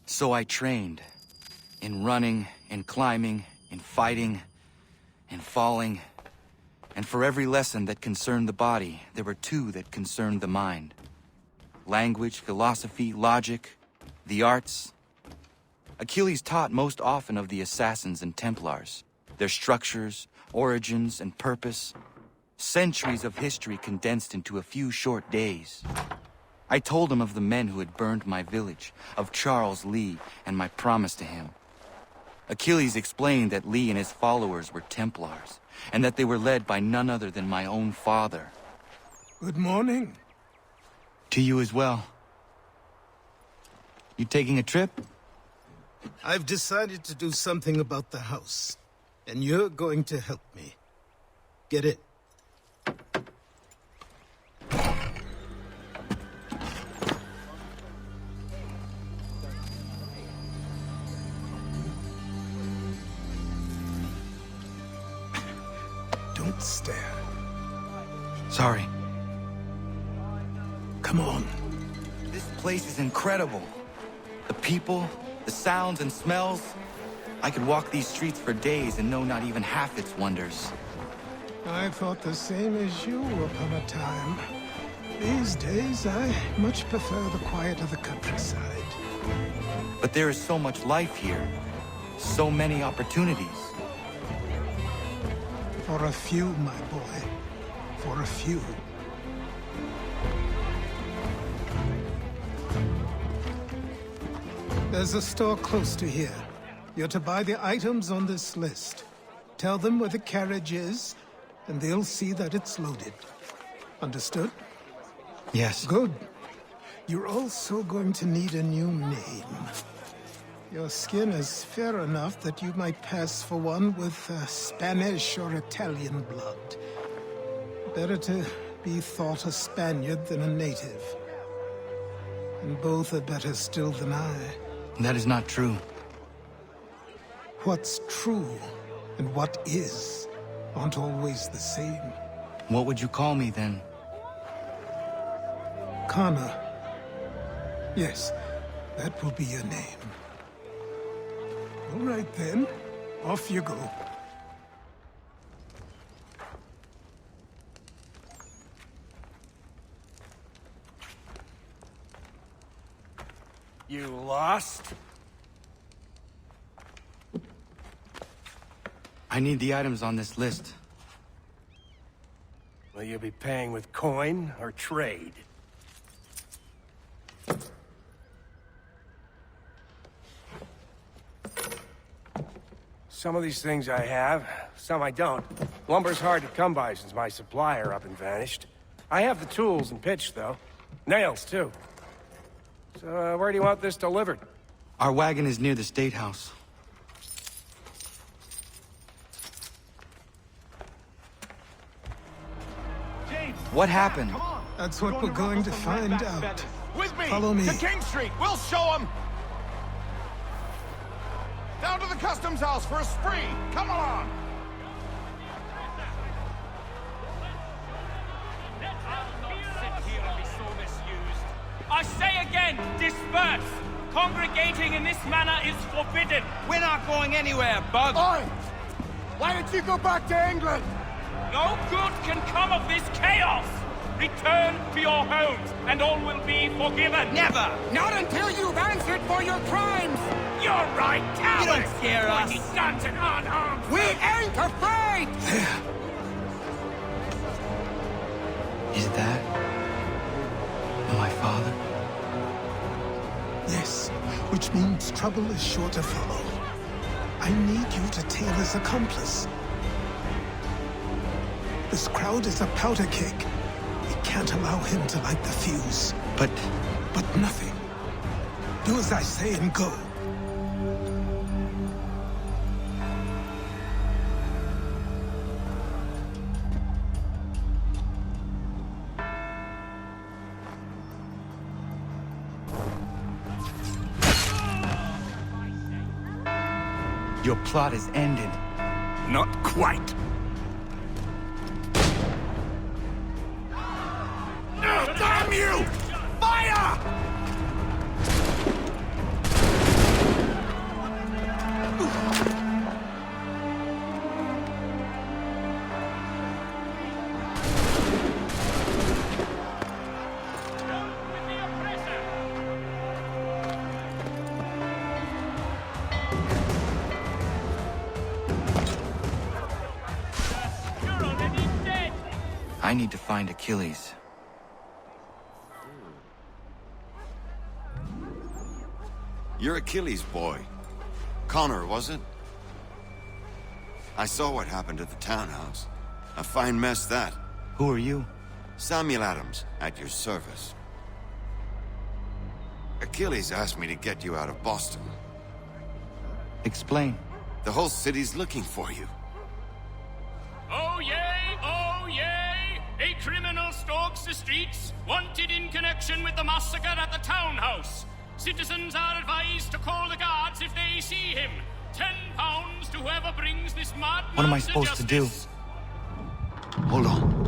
So I trained. In running, in climbing, in fighting, in falling. And for every lesson that concerned the body, there were two that concerned the mind. Language, philosophy, logic, the arts. Achilles taught most often of the assassins and Templars, their structures, origins, and purpose. Centuries of history condensed into a few short days. I told him of the men who had burned my village, of Charles Lee, and my promise to him. Achilles explained that Lee and his followers were Templars, and that they were led by none other than my own father. Good morning. To you as well. You taking a trip? I've decided to do something about the house, and you're going to help me. Get it? Don't stare. Sorry. Come on. This place is incredible. The people, the sounds and smells. I could walk these streets for days and know not even half its wonders. I thought the same as you upon a time. These days, I much prefer the quiet of the countryside. But there is so much life here. So many opportunities. For a few, my boy. For a few. There's a store close to here. You're to buy the items on this list. Tell them where the carriage is, and they'll see that it's loaded. Understood? Yes. Good. You're also going to need a new name. Your skin is fair enough that you might pass for one with Spanish or Italian blood. Better to be thought a Spaniard than a native. And both are better still than I. That is not true. What's true and what is aren't always the same. What would you call me then? Kana. Yes, that will be your name. All right then, off you go. You lost? I need the items on this list. Will you be paying with coin or trade? Some of these things I have, some I don't. Lumber's hard to come by since my supplier up and vanished. I have the tools and pitch, though. Nails, too. So, where do you want this delivered? Our wagon is near the State House. James, What happened? come on. That's what we're going to find out. With me! Follow me. To King Street! We'll show them! Down to the customs house for a spree! Come along! I say again, disperse! Congregating in this manner is forbidden! We're not going anywhere, Bug! Oi! Why don't you go back to England? No good can come of this chaos! Return to your homes, and all will be forgiven! Never! Not until you've answered for your crimes! You're right, cowards! You don't scare us. Pointing guns and unarmed! We ain't afraid! Is that my father? Yes, which means trouble is sure to follow. I need you to tail his accomplice. This crowd is a powder keg. We can't allow him to light the fuse. But Nothing. Do as I say and go. your plot is ended. Not quite. Damn you! Fire! need to find Achilles. You're Achilles' boy. Connor, was it? I saw what happened at the townhouse. A fine mess, that. Who are you? Samuel Adams, at your service. Achilles asked me to get you out of Boston. Explain. The whole city's looking for you. Oh yay, oh yay! A criminal stalks the streets, wanted in connection with the massacre at the townhouse. Citizens are advised to call the guards if they see him. £10 to whoever brings this madman. What am I supposed to do? Hold on.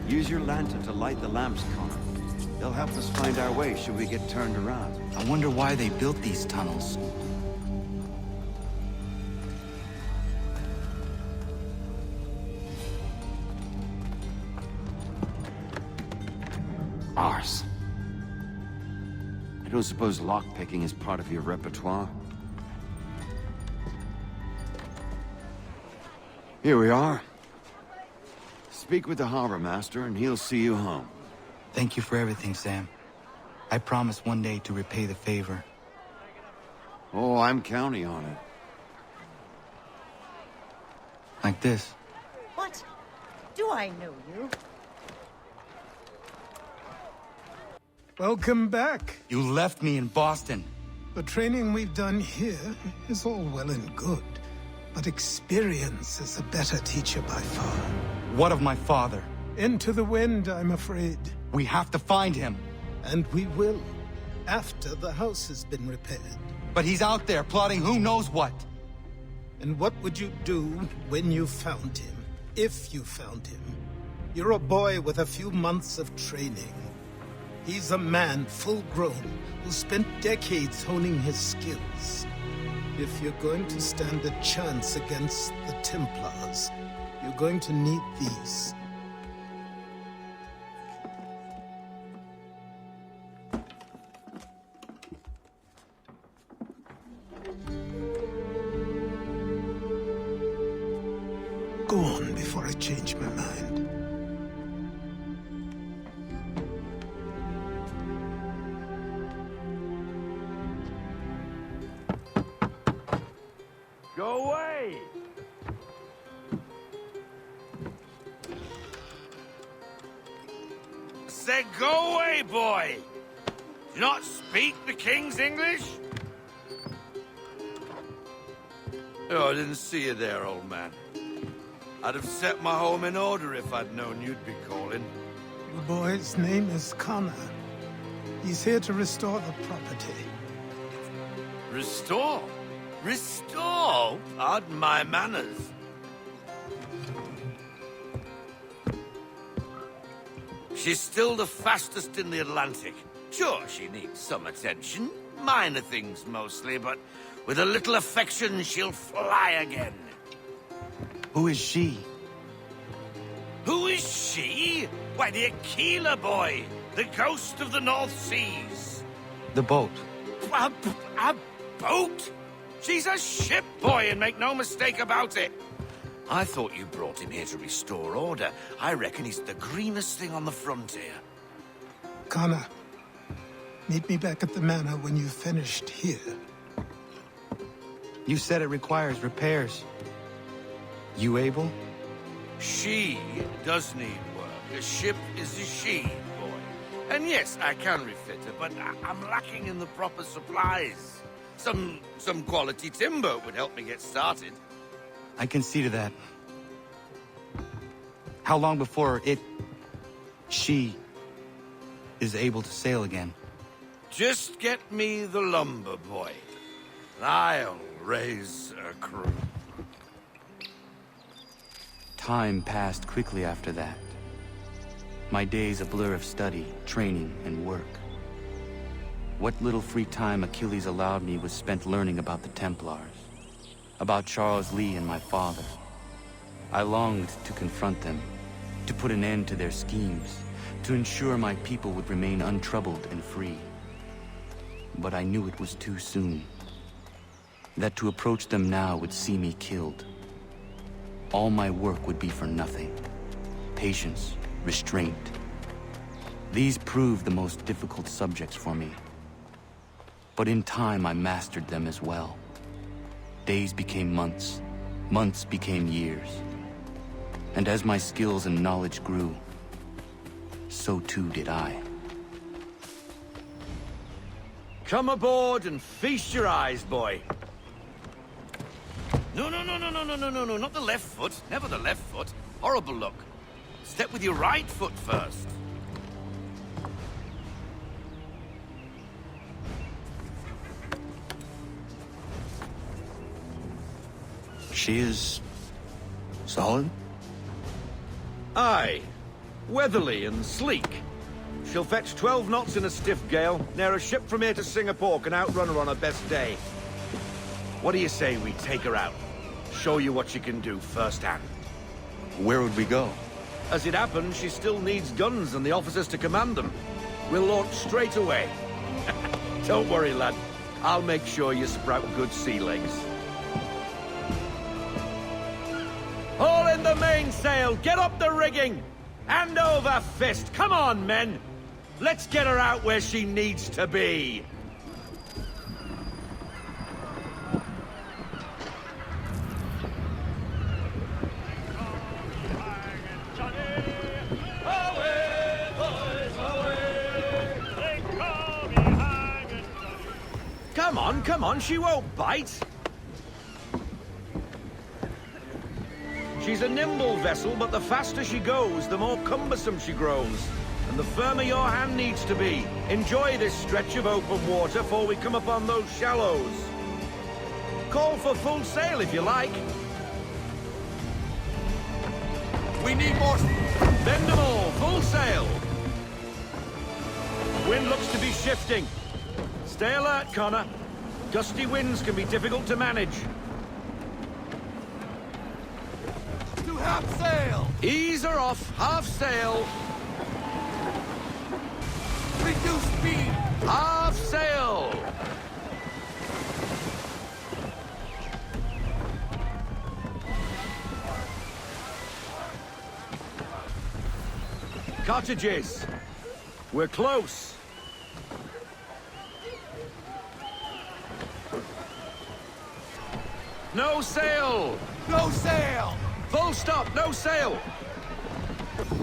Use your lantern to light the lamps, Connor. They'll help us find our way should we get turned around. I wonder why they built these tunnels. Ours. I don't suppose lockpicking is part of your repertoire? Here we are. Speak with the harbor master and he'll see you home. Thank you for everything, Sam. I promise one day to repay the favor. Oh, I'm counting on it. Like this. What? Do I know you? Welcome back. You left me in Boston. The training we've done here is all well and good, but experience is a better teacher by far. What of my father? Into the wind, I'm afraid. We have to find him. And we will, after the house has been repaired. But he's out there plotting who knows what. And what would you do when you found him? If you found him? You're a boy with a few months of training. He's a man full grown who spent decades honing his skills. If you're going to stand a chance against the Templars, you're going to need these. Go on before I change my mind. Go away! Say, go away, boy! Do you not speak the King's English? Oh, I didn't see you there, old man. I'd have set my home in order if I'd known you'd be calling. The boy's name is Connor. He's here to restore the property. Restore? Restore? Pardon my manners. She's still the fastest in the Atlantic. Sure, she needs some attention. Minor things mostly, but with a little affection, she'll fly again. Who is she? Who is she? Why, the Aquila boy, the ghost of the North Seas. The boat. A boat? She's a ship, boy, and make no mistake about it. I thought you brought him here to restore order. I reckon he's the greenest thing on the frontier. Connor, meet me back at the manor when you've finished here. You said it requires repairs. You able? She does need work. A ship is a she, boy. And yes, I can refit her, but I'm lacking in the proper supplies. Some quality timber would help me get started. I can see to that. How long before she is able to sail again? Just get me the lumber, boy. I'll raise a crew. Time passed quickly after that. My days a blur of study, training, and work. What little free time Achilles allowed me was spent learning about the Templars, about Charles Lee and my father. I longed to confront them, to put an end to their schemes, to ensure my people would remain untroubled and free. But I knew it was too soon. That to approach them now would see me killed. All my work would be for nothing. Patience, restraint. These proved the most difficult subjects for me. But in time I mastered them as well. Days became months, months became years. And as my skills and knowledge grew, so too did I. Come aboard and feast your eyes, boy. No, not the left foot. Never the left foot. Horrible look. Step with your right foot first. She is... solid? Aye. Weatherly and sleek. She'll fetch 12 knots in a stiff gale, near a ship from here to Singapore can outrun her on her best day. What do you say we take her out? Show you what she can do firsthand. Where would we go? As it happens, she still needs guns and the officers to command them. We'll launch straight away. Don't worry, lad. I'll make sure you sprout good sea legs. Haul in the mainsail! Get up the rigging! Hand over fist! Come on, men! Let's get her out where she needs to be! Come on, she won't bite! She's a nimble vessel, but the faster she goes, the more cumbersome she grows. And the firmer your hand needs to be. Enjoy this stretch of open water before we come upon those shallows. Call for full sail if you like. We need more... Bend them all, full sail. Wind looks to be shifting. Stay alert, Connor. Gusty winds can be difficult to manage. To half sail! Ease her off, half sail. Reduce speed! Half sail! Cottages. We're close. No sail! No sail! Full stop, no sail!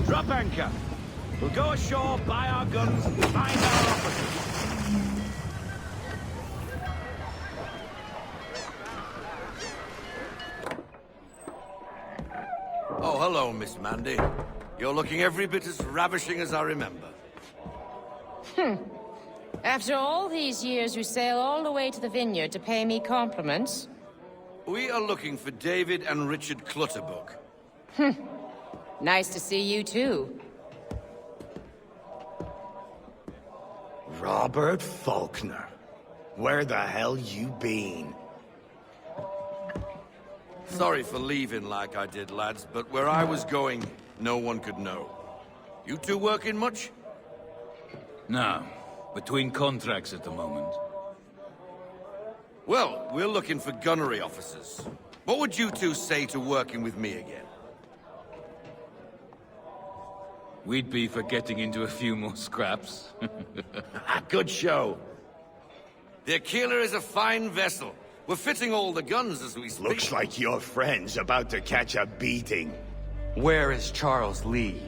Drop anchor. We'll go ashore, buy our guns, and find our officers. Oh, hello, Miss Mandy. You're looking every bit as ravishing as I remember. After all these years, you sail all the way to the vineyard to pay me compliments? We are looking for David and Richard Clutterbuck. Nice to see you, too. Robert Faulkner. Where the hell you been? Sorry for leaving like I did, lads, but where I was going, no one could know. You two working much? No. Between contracts at the moment. Well, we're looking for gunnery officers. What would you two say to working with me again? We'd be for getting into a few more scraps. Good show. The Aquila is a fine vessel. We're fitting all the guns as we speak. Looks like your friend's about to catch a beating. Where is Charles Lee?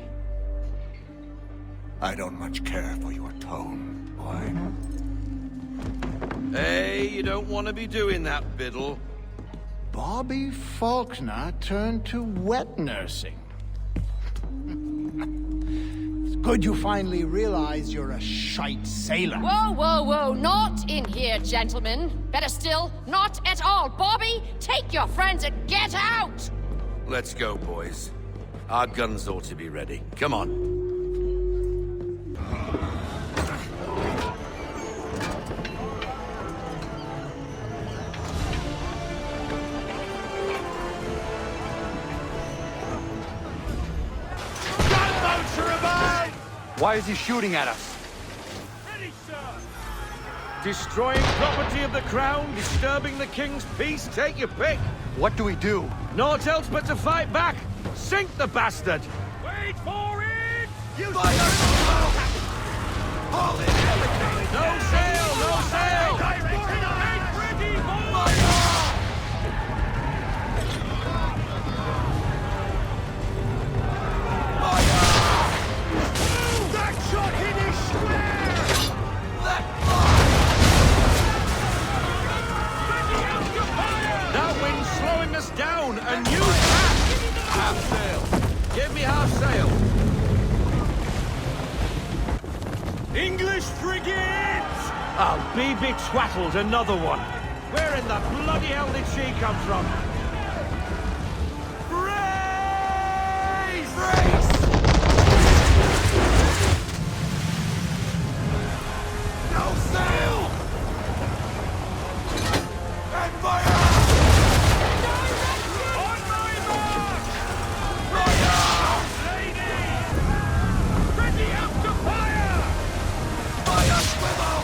I don't much care for your tone, boy. Hey, you don't want to be doing that, Biddle. Bobby Faulkner turned to wet nursing. It's good you finally realize you're a shite sailor. Whoa, whoa, whoa, not in here, gentlemen. Better still, not at all. Bobby, take your friends and get out! Let's go, boys. Our guns ought to be ready. Come on. Why is he shooting at us? Ready, sir! Destroying property of the crown, disturbing the king's peace, take your pick. What do we do? Naught else but to fight back. Sink the bastard! Wait for it! You fire! Hold it! No sail! No sail! Make ready, boys! That shot hit his square! That wind's slowing us down! A new tack! Half sail! Give me half sail! English frigates! I'll be betwattled, another one! Where in the bloody hell did she come from? Brace! Brace! No sail! And fire! On my mark! Fire! Ladies! Ready up to fire! Fire, swivel!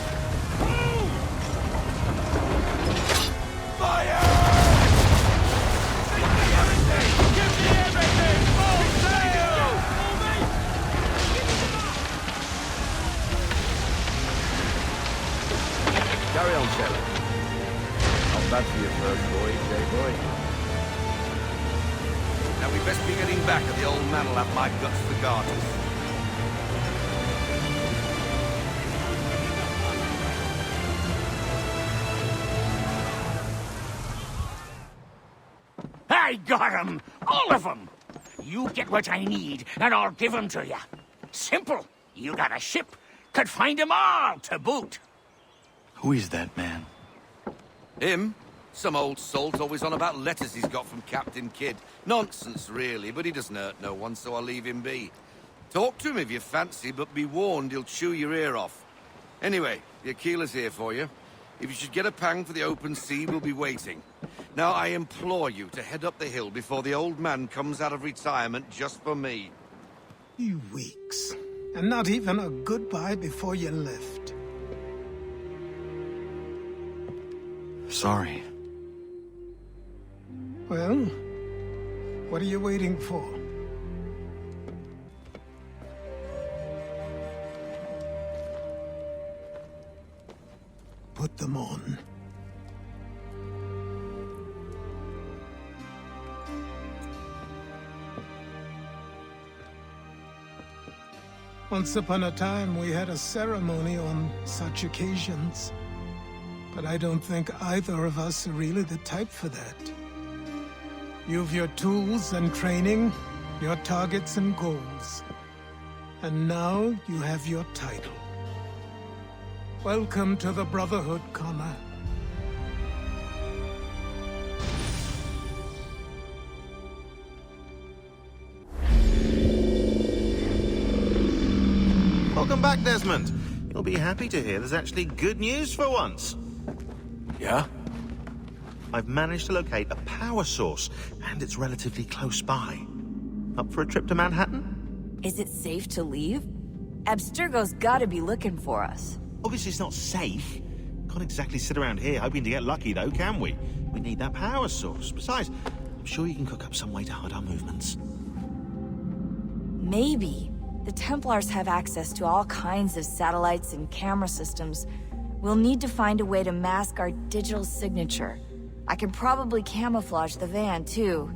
Boom! Fire! Give me everything! Give me everything! Full sail! Carry on, sailor. Not bad for your first voyage, eh, boy? Now we best be getting back, or the old man'll have my guts for garters. I got 'em! All of 'em! You get what I need, and I'll give 'em to you. Simple. You got a ship. Could find 'em all to boot. Who is that man? Him? Some old salt always on about letters he's got from Captain Kidd. Nonsense, really, but he doesn't hurt no one, so I'll leave him be. Talk to him if you fancy, but be warned he'll chew your ear off. Anyway, the Aquila's here for you. If you should get a pang for the open sea, we'll be waiting. Now, I implore you to head up the hill before the old man comes out of retirement just for me. You weeks. And not even a goodbye before you left. Sorry. Well, what are you waiting for? Put them on. Once upon a time, we had a ceremony on such occasions. But I don't think either of us are really the type for that. You've your tools and training, your targets and goals. And now you have your title. Welcome to the Brotherhood, Connor. Welcome back, Desmond. You'll be happy to hear there's actually good news for once. Yeah? I've managed to locate a power source, and it's relatively close by. Up for a trip to Manhattan? Is it safe to leave? Abstergo's gotta be looking for us. Obviously it's not safe. Can't exactly sit around here hoping to get lucky, though, can we? We need that power source. Besides, I'm sure you can cook up some way to hide our movements. Maybe. The Templars have access to all kinds of satellites and camera systems. We'll need to find a way to mask our digital signature. I can probably camouflage the van, too.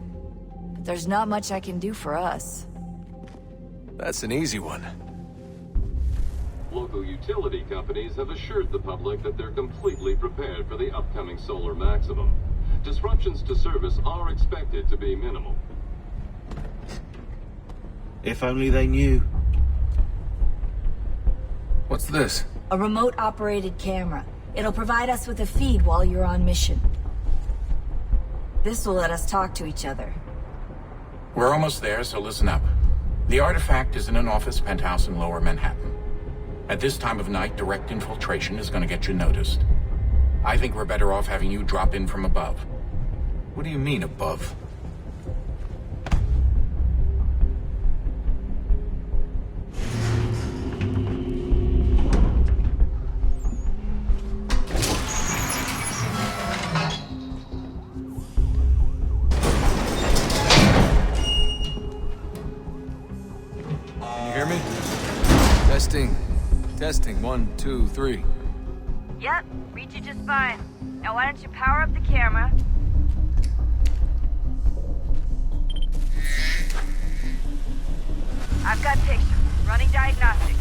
But there's not much I can do for us. That's an easy one. Local utility companies have assured the public that they're completely prepared for the upcoming solar maximum. Disruptions to service are expected to be minimal. If only they knew. What's this? A remote-operated camera. It'll provide us with a feed while you're on mission. This will let us talk to each other. We're almost there, so listen up. The artifact is in an office penthouse in Lower Manhattan. At this time of night, direct infiltration is going to get you noticed. I think we're better off having you drop in from above. What do you mean, above? Testing. Testing. 1, 2, 3. Yep, reach it just fine. Now why don't you power up the camera? I've got pictures. Running diagnostics.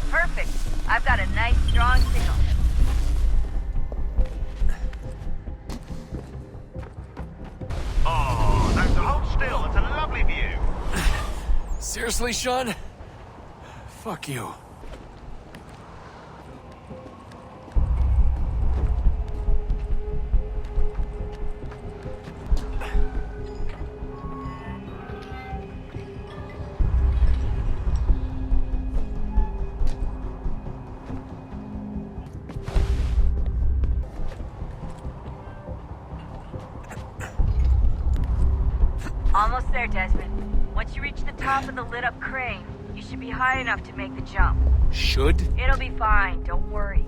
Perfect. I've got a nice, strong signal. Oh, that's hold still. It's a lovely view. Seriously, Sean? Fuck you. Almost there, Desmond. Once you reach the top of the lit-up crane, you should be high enough to make the jump. Should? It'll be fine, don't worry.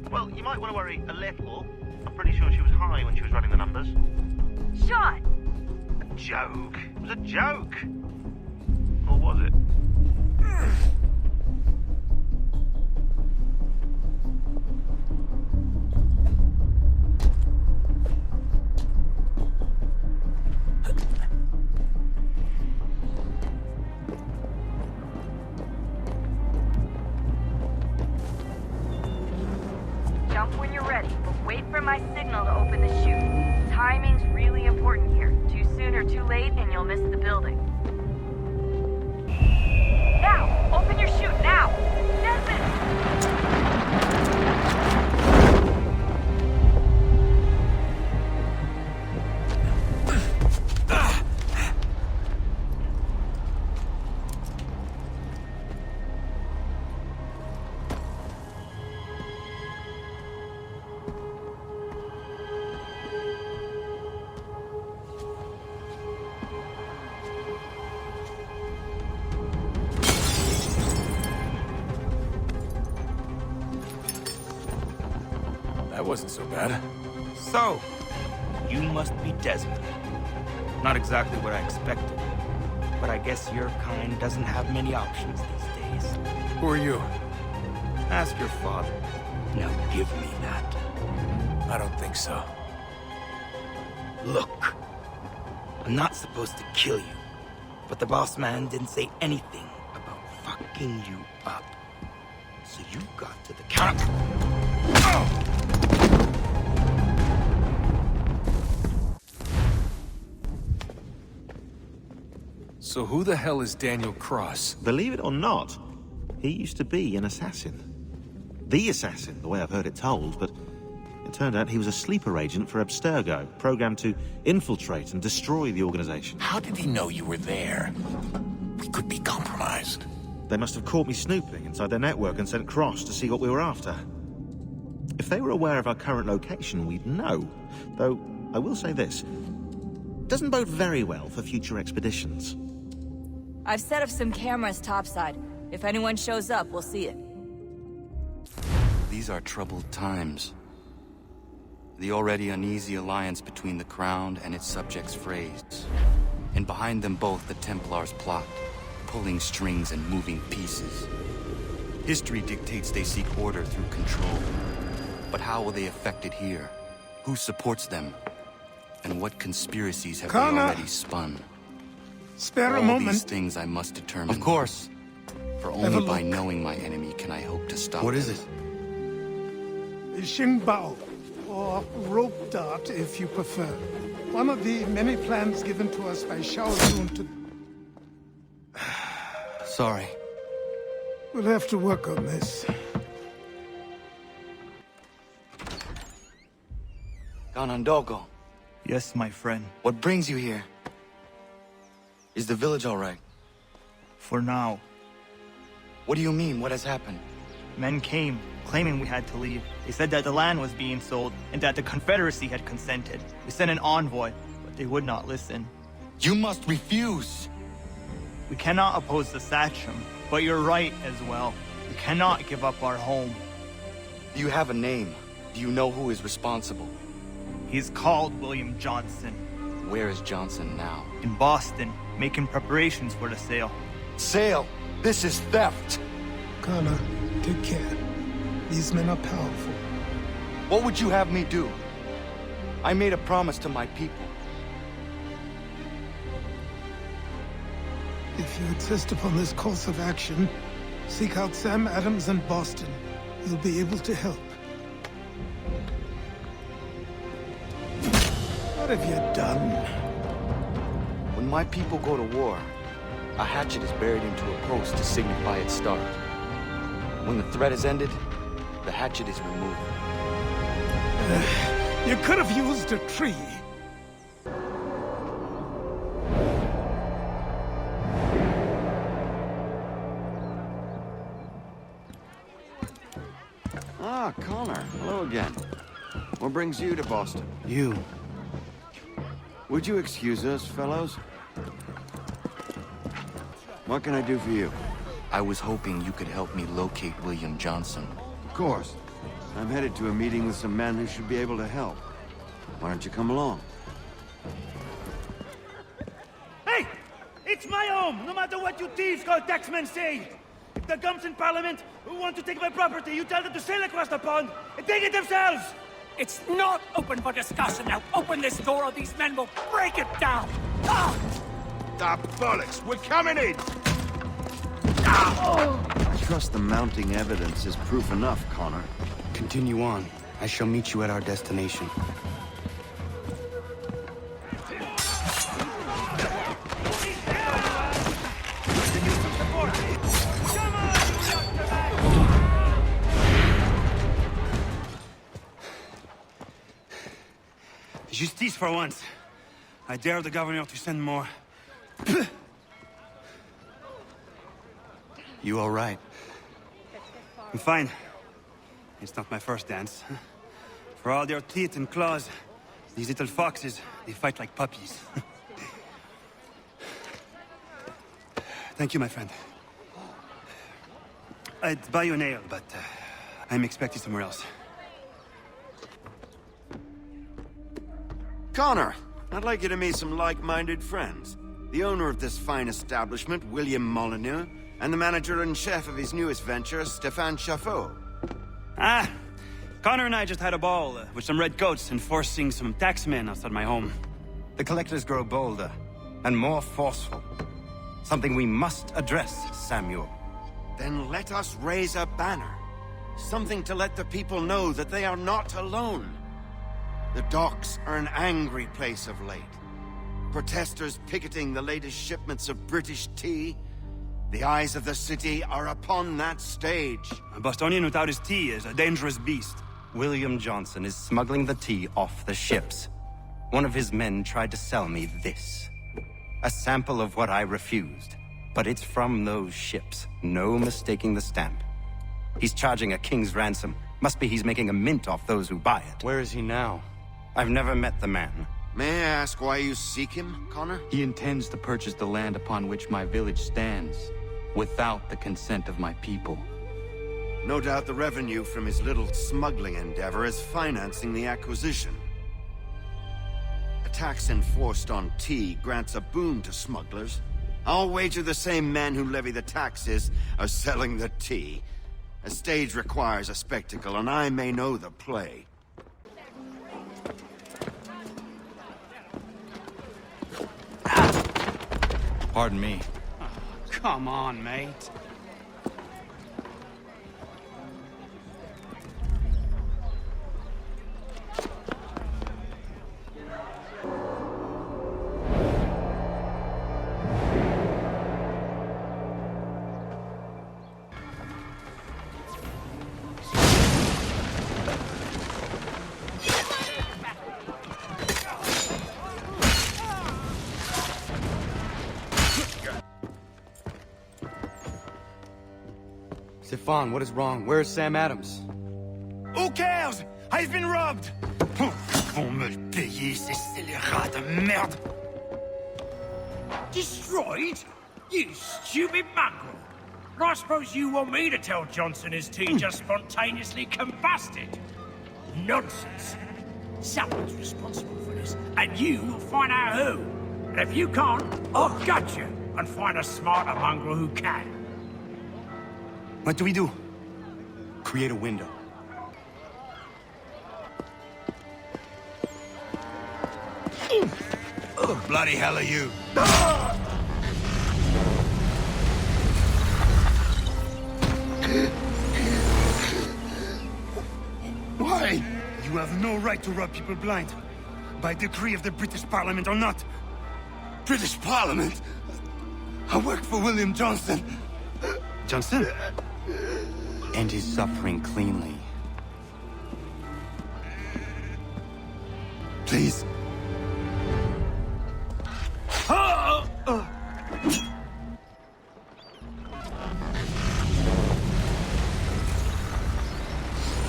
Well, you might want to worry a little. I'm pretty sure she was high when she was running the numbers. Sean! A joke. It was a joke. Or was it? Jump when you're ready, but wait for my signal to open the chute. Timing's really important here. Too soon or too late, and you'll miss the building. Now! Open your chute, now! Desmond! That wasn't so bad. So, you must be Desmond. Not exactly what I expected, but I guess your kind doesn't have many options these days. Who are you? Ask your father. Now give me that. I don't think so. Look, I'm not supposed to kill you, but the boss man didn't say anything about fucking you up. So you got to the counter. So who the hell is Daniel Cross? Believe it or not, he used to be an assassin. The assassin, the way I've heard it told, but it turned out he was a sleeper agent for Abstergo, programmed to infiltrate and destroy the organization. How did he know you were there? We could be compromised. They must have caught me snooping inside their network and sent Cross to see what we were after. If they were aware of our current location, we'd know. Though, I will say this. Doesn't bode very well for future expeditions. I've set up some cameras topside. If anyone shows up, we'll see it. These are troubled times. The already uneasy alliance between the Crown and its subjects frays. And behind them both the Templars plot, pulling strings and moving pieces. History dictates they seek order through control. But how will they affect it here? Who supports them? And what conspiracies have they already spun? Spare a All moment. these things I must determine. Of course. For Have a only by look. knowing my enemy can I hope to stop What is them. The Xingbao, or rope dart if you prefer. One of the many plans given to us by Shao Zun to... Sorry. We'll have to work on this. Ganondogo, Yes, my friend. what brings you here? Is the village all right? For now. What do you mean? What has happened? Men came, claiming we had to leave. They said that the land was being sold, and that the Confederacy had consented. We sent an envoy, but they would not listen. You must refuse! We cannot oppose the Sachem, but you're right as well. We cannot give up our home. Do you have a name? Do you know who is responsible? He's called William Johnson. Where is Johnson now? In Boston, making preparations for the sale. Sale? This is theft! Connor, take care. These men are powerful. What would you have me do? I made a promise to my people. If you insist upon this course of action, seek out Sam Adams in Boston. You'll be able to help. What have you done? When my people go to war, a hatchet is buried into a post to signify its start. When the threat is ended, the hatchet is removed. You could have used a tree. Ah, Connor. Hello again. What brings you to Boston? You. Would you excuse us, fellows? What can I do for you? I was hoping you could help me locate William Johnson. Of course. I'm headed to a meeting with some men who should be able to help. Why don't you come along? Hey! It's my home, no matter what you thieves called taxmen say! If the gums in Parliament who want to take my property, you tell them to sail across the pond and take it themselves! It's not open for discussion now. Open this door or these men will break it down. Ah! The bollocks! We're coming in! I trust the mounting evidence is proof enough, Connor. Continue on. I shall meet you at our destination. Justice for once. I dare the governor to send more. You all right? I'm fine. It's not my first dance. For all their teeth and claws, these little foxes, they fight like puppies. Thank you, my friend. I'd buy you an ale, but I'm expected somewhere else. Connor, I'd like you to meet some like-minded friends. The owner of this fine establishment, William Molyneux, and the manager and chef of his newest venture, Stéphane Chaffeau. Ah! Connor and I just had a ball with some red coats enforcing some taxmen outside my home. The collectors grow bolder and more forceful. Something we must address, Samuel. Then let us raise a banner. Something to let the people know that they are not alone. The docks are an angry place of late. Protesters picketing the latest shipments of British tea. The eyes of the city are upon that stage. A Bostonian without his tea is a dangerous beast. William Johnson is smuggling the tea off the ships. One of his men tried to sell me this. A sample of what I refused. But it's from those ships. No mistaking the stamp. He's charging a king's ransom. Must be he's making a mint off those who buy it. Where is he now? I've never met the man. May I ask why you seek him, Connor? He intends to purchase the land upon which my village stands, without the consent of my people. No doubt the revenue from his little smuggling endeavor is financing the acquisition. A tax enforced on tea grants a boon to smugglers. I'll wager the same men who levy the taxes are selling the tea. A stage requires a spectacle, and I may know the play. Pardon me. Oh, come on, mate. Stefan, what is wrong? Where is Sam Adams? Who cares? I've been robbed! Vont me le payer, ces scélérats de merde! Destroyed? You stupid mongrel! I suppose you want me to tell Johnson his tea just spontaneously combusted? Nonsense! Someone's responsible for this, and you will find out who. If you can't, I'll gut you and find a smarter mongrel who can. What do we do? Create a window. Oh, bloody hell are you? Why? You have no right to rob people blind. By decree of the British Parliament or not. British Parliament? I work for William Johnson. Johnson? End his suffering cleanly. Please.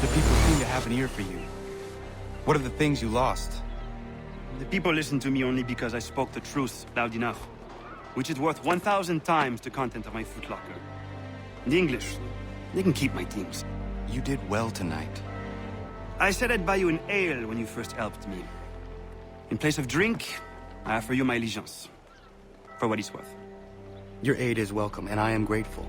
The people seem to have an ear for you. What are the things you lost? The people listen to me only because I spoke the truth loud enough. Which is worth 1,000 times the content of my footlocker. The English, they can keep my teams. You did well tonight. I said I'd buy you an ale when you first helped me. In place of drink, I offer you my allegiance. For what it's worth. Your aid is welcome, and I am grateful.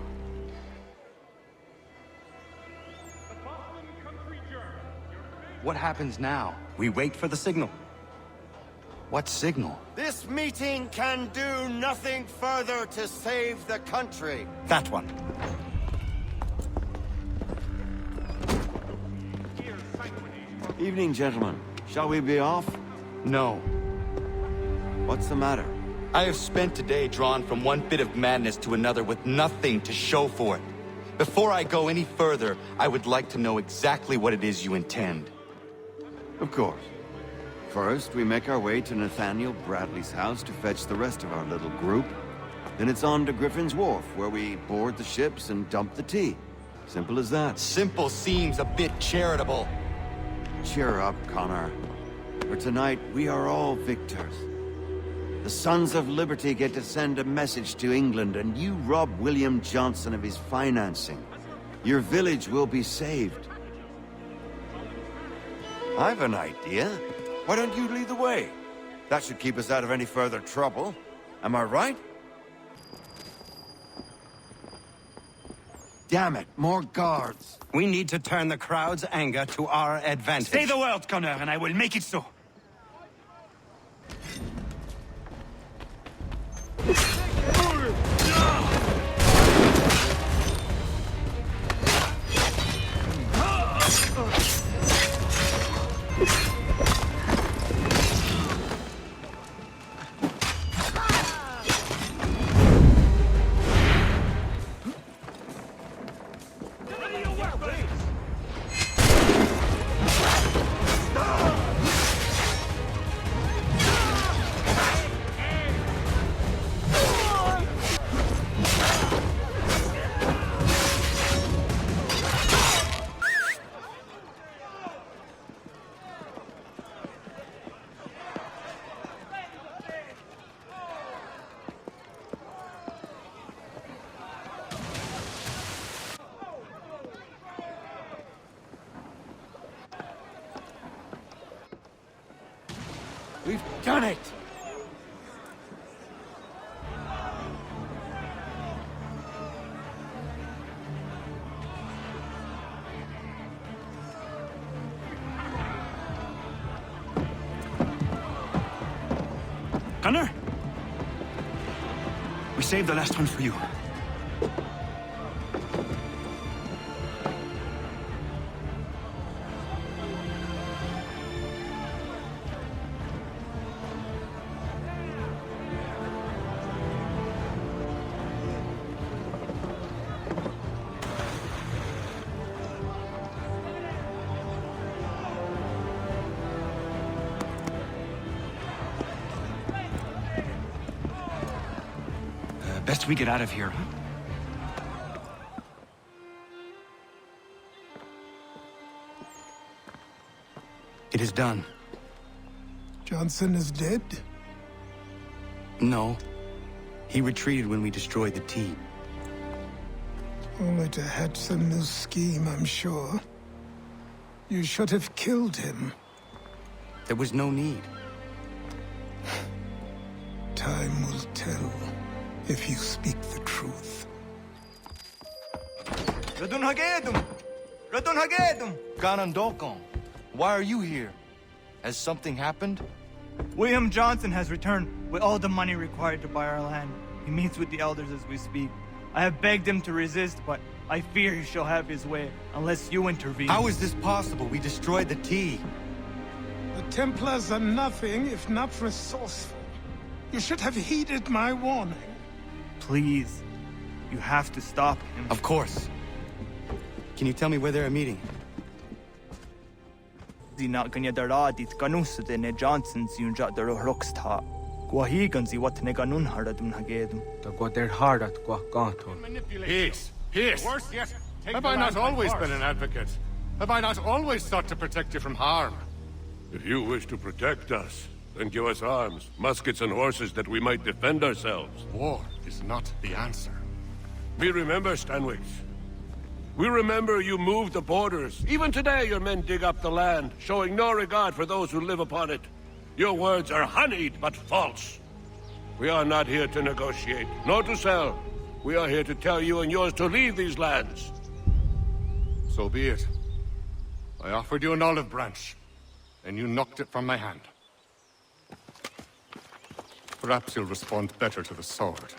What happens now? We wait for the signal. What signal? This meeting can do nothing further to save the country. That one. Evening, gentlemen. Shall we be off? No. What's the matter? I have spent today drawn from one fit of madness to another with nothing to show for it. Before I go any further, I would like to know exactly what it is you intend. Of course. First, we make our way to Nathaniel Bradley's house to fetch the rest of our little group. Then it's on to Griffin's Wharf, where we board the ships and dump the tea. Simple as that. Simple seems a bit charitable. Cheer up, Connor. For tonight, we are all victors. The Sons of Liberty get to send a message to England, and you rob William Johnson of his financing. Your village will be saved. I've an idea. Why don't you lead the way? That should keep us out of any further trouble. Am I right? Damn it, more guards. We need to turn the crowd's anger to our advantage. Say the word, Connor, and I will make it so. We've done it! Connor? We saved the last one for you. Best we get out of here, huh? It is done. Johnson is dead? No. He retreated when we destroyed the tea. Only to hatch some new scheme, I'm sure. You should have killed him. There was no need. Time will tell if you speak the truth. Ganondokon, why are you here? Has something happened? William Johnson has returned with all the money required to buy our land. He meets with the elders as we speak. I have begged him to resist, but I fear he shall have his way unless you intervene. How is this possible? We destroyed the tea. The Templars are nothing if not resourceful. You should have heeded my warning. Please, you have to stop him. Of course. Can you tell me where they're meeting? Zina kanya daradit kanusute ne Johnson siunja daro rocksta. Guahiganzi what ne ganun haradum hagedum. Peace. Peace. Worse yet, have I not always been an advocate? Have I not always sought to protect you from harm? If you wish to protect us, then give us arms, muskets and horses that we might defend ourselves. War is not the answer. We remember, Stanwix. We remember you moved the borders. Even today your men dig up the land, showing no regard for those who live upon it. Your words are honeyed, but false. We are not here to negotiate, nor to sell. We are here to tell you and yours to leave these lands. So be it. I offered you an olive branch, and you knocked it from my hand. Perhaps you'll respond better to the sword.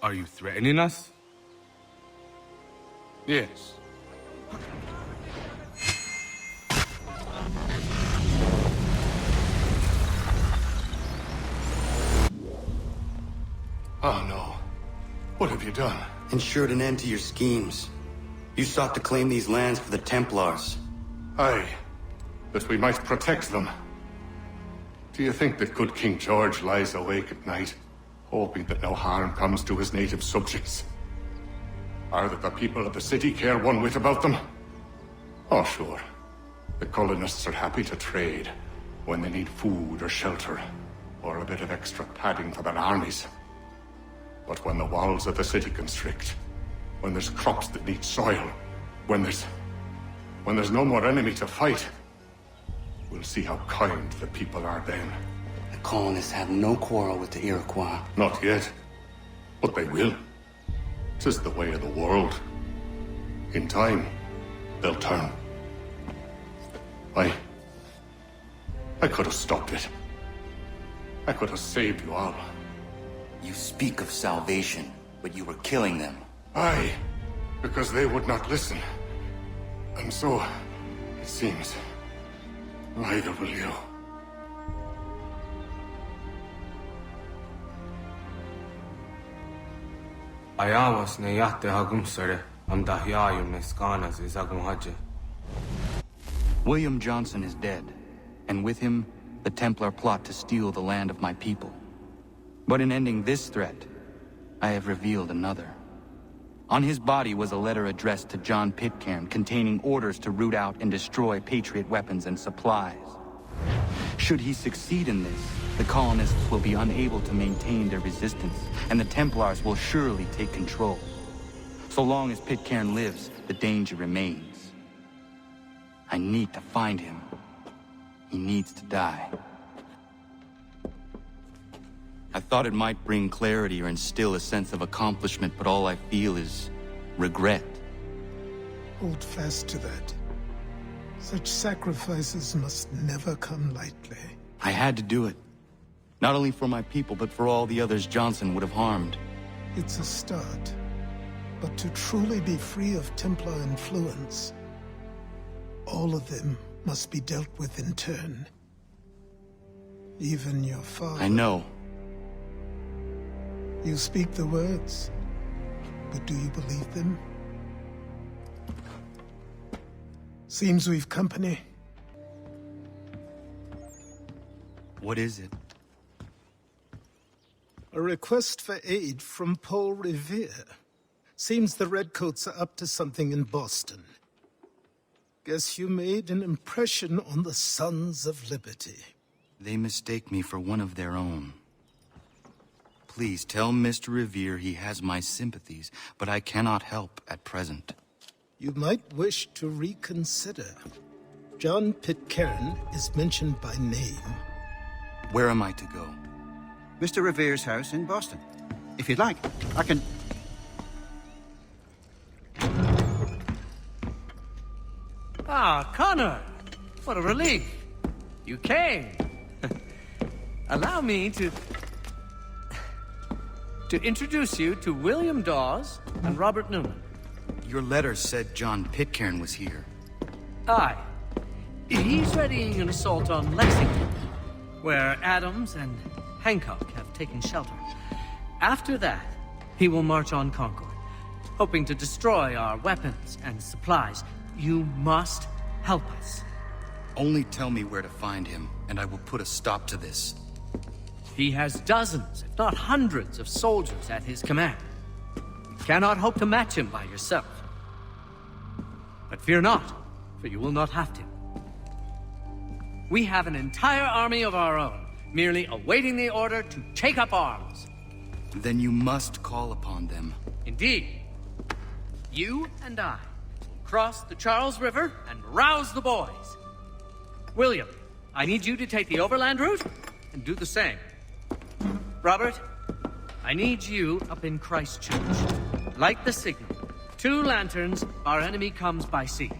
Are you threatening us? Yes. Oh no. What have you done? Ensured an end to your schemes. You sought to claim these lands for the Templars. Aye, that we might protect them. Do you think that good King George lies awake at night, hoping that no harm comes to his native subjects? Or that the people of the city care one whit about them? Oh, sure. The colonists are happy to trade when they need food or shelter, or a bit of extra padding for their armies. But when the walls of the city constrict, when there's crops that need soil, when there's no more enemy to fight, we'll see how kind the people are then. The colonists have no quarrel with the Iroquois. Not yet, but they will. 'Tis the way of the world. In time, they'll turn. I could have stopped it. I could have saved you all. You speak of salvation, but you were killing them. Aye, because they would not listen. And so, it seems, neither will you. Ayawas ne yatte hagum sare am dahyayum ne skanas izagum haje. William Johnson is dead, and with him, the Templar plot to steal the land of my people. But in ending this threat, I have revealed another. On his body was a letter addressed to John Pitcairn containing orders to root out and destroy Patriot weapons and supplies. Should he succeed in this, the colonists will be unable to maintain their resistance, and the Templars will surely take control. So long as Pitcairn lives, the danger remains. I need to find him. He needs to die. I thought it might bring clarity or instill a sense of accomplishment, but all I feel is regret. Hold fast to that. Such sacrifices must never come lightly. I had to do it. Not only for my people, but for all the others Johnson would have harmed. It's a start. But to truly be free of Templar influence, all of them must be dealt with in turn. Even your father. I know. You speak the words, but do you believe them? Seems we've company. What is it? A request for aid from Paul Revere. Seems the Redcoats are up to something in Boston. Guess you made an impression on the Sons of Liberty. They mistake me for one of their own. Please tell Mr. Revere he has my sympathies, but I cannot help at present. You might wish to reconsider. John Pitcairn is mentioned by name. Where am I to go? Mr. Revere's house in Boston. If you'd like, I can... Ah, Connor! What a relief. You came. Allow me to introduce you to William Dawes and Robert Newman. Your letter said John Pitcairn was here. Aye. He's readying an assault on Lexington, where Adams and Hancock have taken shelter. After that, he will march on Concord, hoping to destroy our weapons and supplies. You must help us. Only tell me where to find him, and I will put a stop to this. He has dozens, if not hundreds, of soldiers at his command. You cannot hope to match him by yourself. But fear not, for you will not have to. We have an entire army of our own, merely awaiting the order to take up arms. Then you must call upon them. Indeed. You and I will cross the Charles River and rouse the boys. William, I need you to take the overland route and do the same. Robert, I need you up in Christchurch. Light the signal. 2 lanterns, our enemy comes by sea.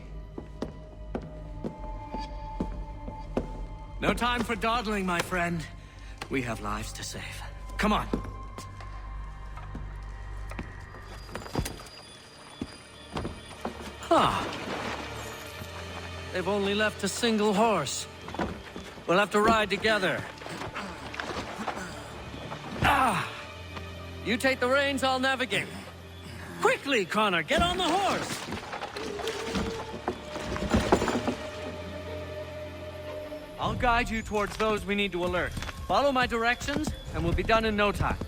No time for dawdling, my friend. We have lives to save. Come on. Huh. They've only left a single horse. We'll have to ride together. Ah! You take the reins, I'll navigate. Quickly, Connor, get on the horse! I'll guide you towards those we need to alert. Follow my directions, and we'll be done in no time.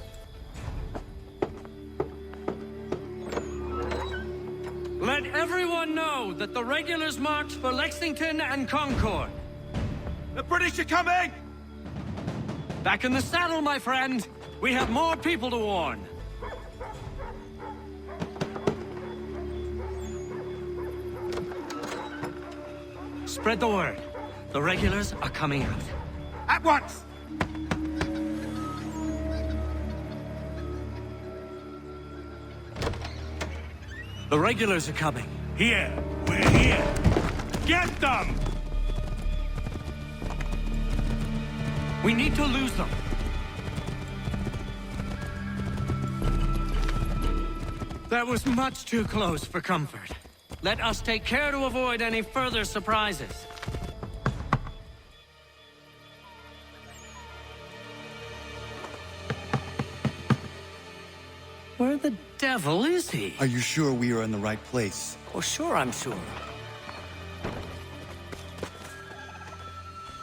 Let everyone know that the regulars marched for Lexington and Concord. The British are coming! Back in the saddle, my friend. We have more people to warn. Spread the word. The regulars are coming out. At once! The regulars are coming. Here. We're here. Get them! We need to lose them. That was much too close for comfort. Let us take care to avoid any further surprises. Where the devil is he? Are you sure we are in the right place? Oh, sure, I'm sure.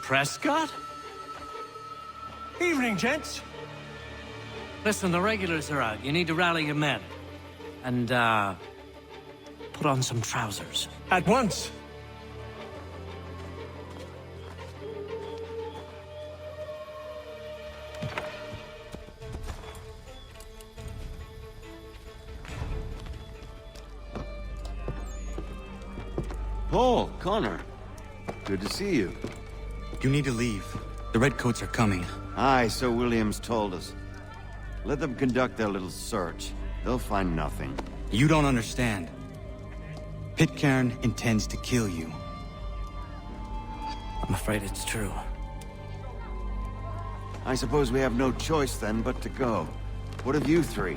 Prescott? Evening, gents. Listen, the regulars are out. You need to rally your men. And, put on some trousers. At once! Paul, Connor. Good to see you. You need to leave. The Redcoats are coming. Aye, so Williams told us. Let them conduct their little search. They'll find nothing. You don't understand. Pitcairn intends to kill you. I'm afraid it's true. I suppose we have no choice then but to go. What of you three?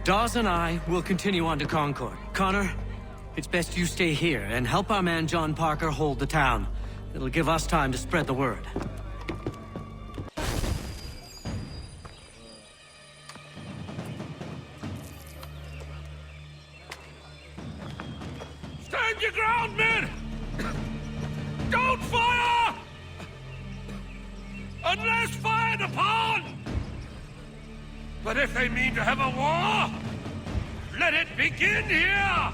Dawes and I will continue on to Concord. Connor, it's best you stay here and help our man John Parker hold the town. It'll give us time to spread the word. Stand your ground, men! Don't fire! Unless fired upon! But if they mean to have a war, let it begin here!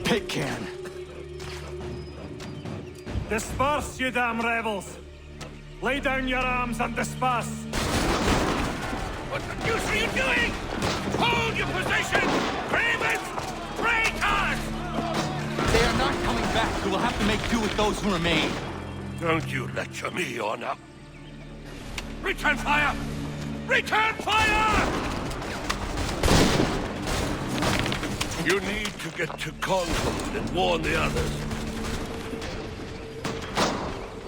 Pitcairn! Disperse, you damn rebels! Lay down your arms and disperse! What the deuce are you doing? Hold your position! Cravens! Break! so we'll have to make do with those who remain. Don't you lecture me, Honor. Return fire! Return fire! You need to get to Concord and warn the others.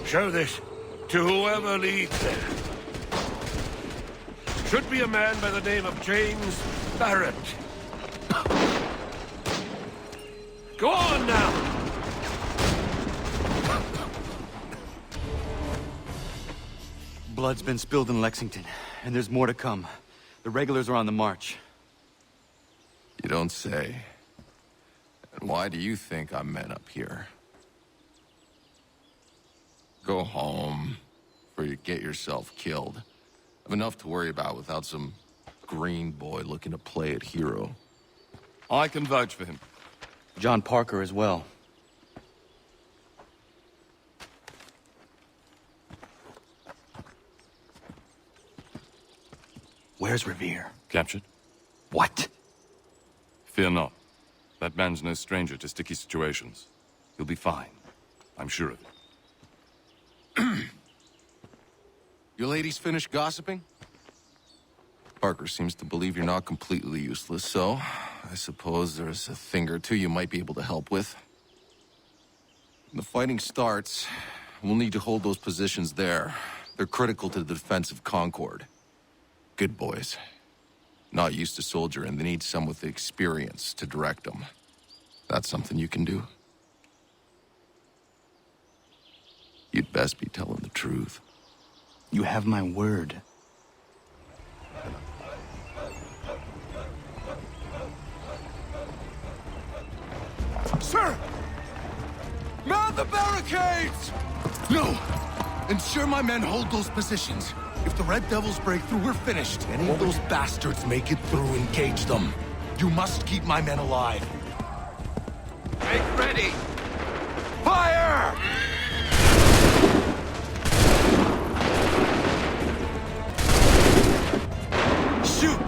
Show this to whoever leads there. Should be a man by the name of James Barrett. Go on now! Blood's been spilled in Lexington, and there's more to come. The regulars are on the march. You don't say. And why do you think I'm men up here? Go home, before you get yourself killed. I've enough to worry about without some green boy looking to play at hero. I can vouch for him. John Parker as well. Where's Revere? Captured? What? Fear not. That man's no stranger to sticky situations. He'll be fine. I'm sure of it. You ladies finished gossiping? Parker seems to believe you're not completely useless, so I suppose there's a thing or two you might be able to help with. When the fighting starts, we'll need to hold those positions there. They're critical to the defense of Concord. Good boys. Not used to soldiering, they need some with the experience to direct them. That's something you can do. You'd best be telling the truth. You have my word. Sir! Mount the barricades! No! Ensure my men hold those positions. If the Red Devils break through, we're finished. Any of those bastards make it through, engage them. You must keep my men alive. Make ready! Fire! Shoot!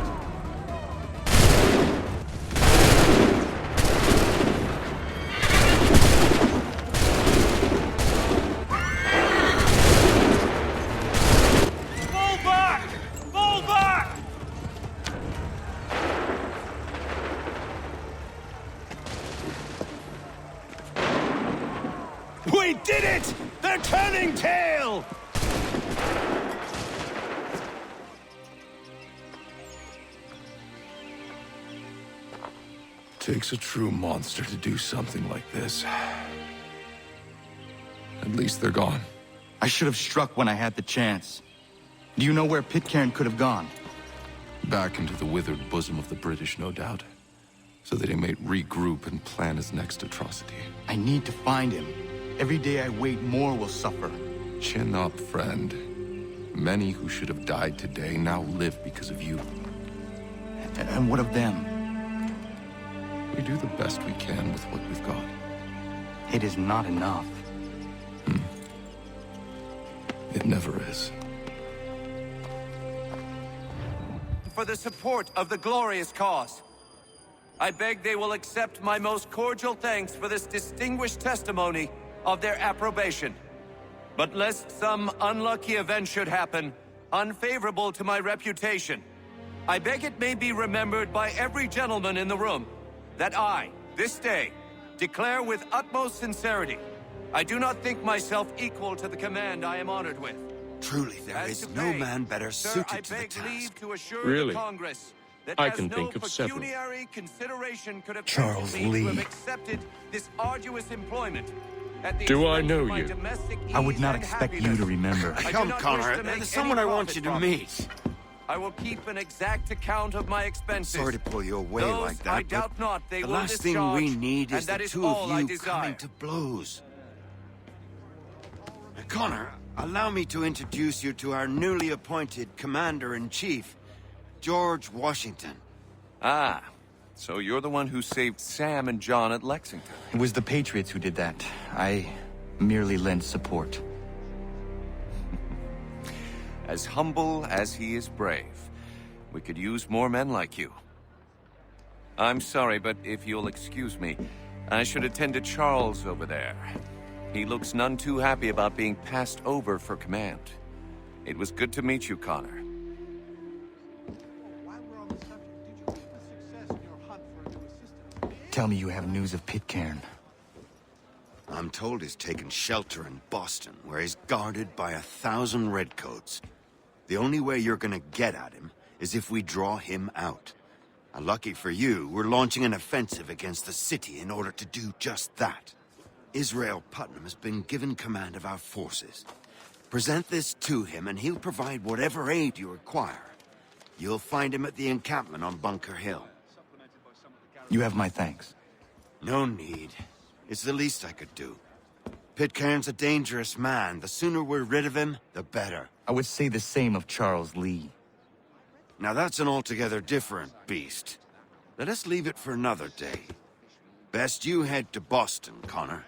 Fall back! Fall back! We did it! They're turning tail! Takes a true monster to do something like this. At least they're gone. I should have struck when I had the chance. Do you know where Pitcairn could have gone? Back into the withered bosom of the British, no doubt. So that he might regroup and plan his next atrocity. I need to find him. Every day I wait, more will suffer. Chin up, friend. Many who should have died today now live because of you. And what of them? We do the best we can with what we've got. It is not enough. It never is. For the support of the glorious cause. I beg they will accept my most cordial thanks for this distinguished testimony of their approbation. But lest some unlucky event should happen, unfavorable to my reputation, I beg it may be remembered by every gentleman in the room that I, this day, declare with utmost sincerity, I do not think myself equal to the command I am honored with. Truly, there is no man better suited to the task. Really? That I as can no think of several. pecuniary consideration could have Charles tempted me to have Lee. accepted this arduous employment. At the Do I expense know of my you? domestic I would ease not and expect you happiness. to remember. I do Come, not Connor. wish to make There's someone any I want profit you to from it. meet. I will keep an exact account of my expenses. Sorry to pull you away Those like that, I but doubt not they the will last thing discharge, we need and is that the is two all of I you desire. coming to blows. Connor, allow me to introduce you to our newly appointed Commander-in-Chief, George Washington. Ah, so you're the one who saved Sam and John at Lexington. It was the Patriots who did that. I merely lent support. As humble as he is brave. We could use more men like you. I'm sorry, but if you'll excuse me, I should attend to Charles over there. He looks none too happy about being passed over for command. It was good to meet you, Connor. Tell me you have news of Pitcairn. I'm told he's taken shelter in Boston, where he's guarded by 1,000 redcoats. The only way you're gonna get at him is if we draw him out. Lucky for you, we're launching an offensive against the city in order to do just that. Israel Putnam has been given command of our forces. Present this to him and he'll provide whatever aid you require. You'll find him at the encampment on Bunker Hill. You have my thanks. No need. It's the least I could do. Pitcairn's a dangerous man. The sooner we're rid of him, the better. I would say the same of Charles Lee. Now that's an altogether different beast. Let us leave it for another day. Best you head to Boston, Connor.